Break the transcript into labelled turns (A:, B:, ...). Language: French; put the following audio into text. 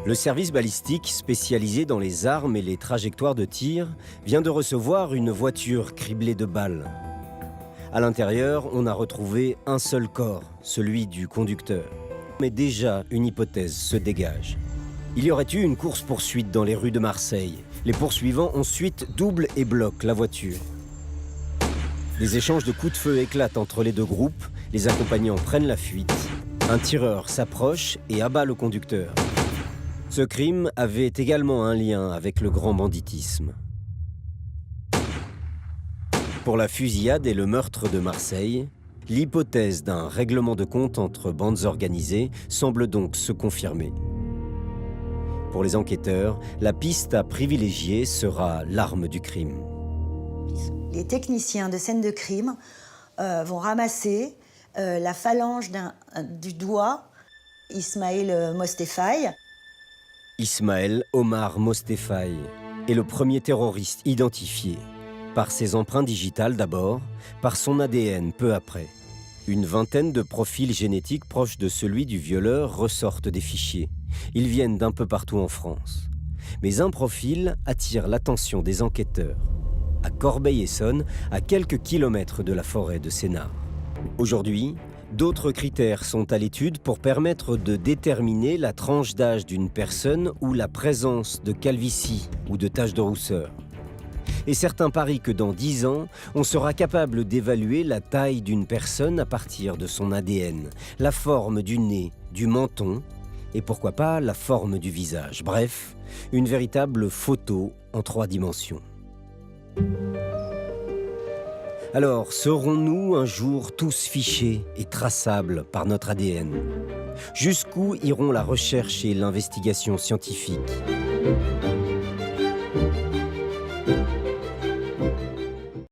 A: Le service balistique, spécialisé dans les armes et les trajectoires de tir, vient de recevoir une voiture criblée de balles. À l'intérieur, on a retrouvé un seul corps, celui du conducteur. Mais déjà, une hypothèse se dégage. Il y aurait eu une course-poursuite dans les rues de Marseille. Les poursuivants ensuite doublent et bloquent la voiture. Des échanges de coups de feu éclatent entre les deux groupes, les accompagnants prennent la fuite. Un tireur s'approche et abat le conducteur. Ce crime avait également un lien avec le grand banditisme. Pour la fusillade et le meurtre de Marseille, l'hypothèse d'un règlement de compte entre bandes organisées semble donc se confirmer. Pour les enquêteurs, la piste à privilégier sera l'arme du crime.
B: Les techniciens de scène de crime vont ramasser la phalange du doigt Ismaël Mostefaï.
A: Ismaël Omar Mostefaï est le premier terroriste identifié. Par ses empreintes digitales d'abord, par son ADN peu après. Une vingtaine de profils génétiques proches de celui du violeur ressortent des fichiers. Ils viennent d'un peu partout en France. Mais un profil attire l'attention des enquêteurs. À Corbeil-Essonnes, à quelques kilomètres de la forêt de Sénart. Aujourd'hui, d'autres critères sont à l'étude pour permettre de déterminer la tranche d'âge d'une personne ou la présence de calvitie ou de taches de rousseur. Et certains parient que dans 10 ans, on sera capable d'évaluer la taille d'une personne à partir de son ADN, la forme du nez, du menton, et pourquoi pas la forme du visage. Bref, une véritable photo en 3 dimensions. Alors, serons-nous un jour tous fichés et traçables par notre ADN? Jusqu'où iront la recherche et l'investigation scientifique?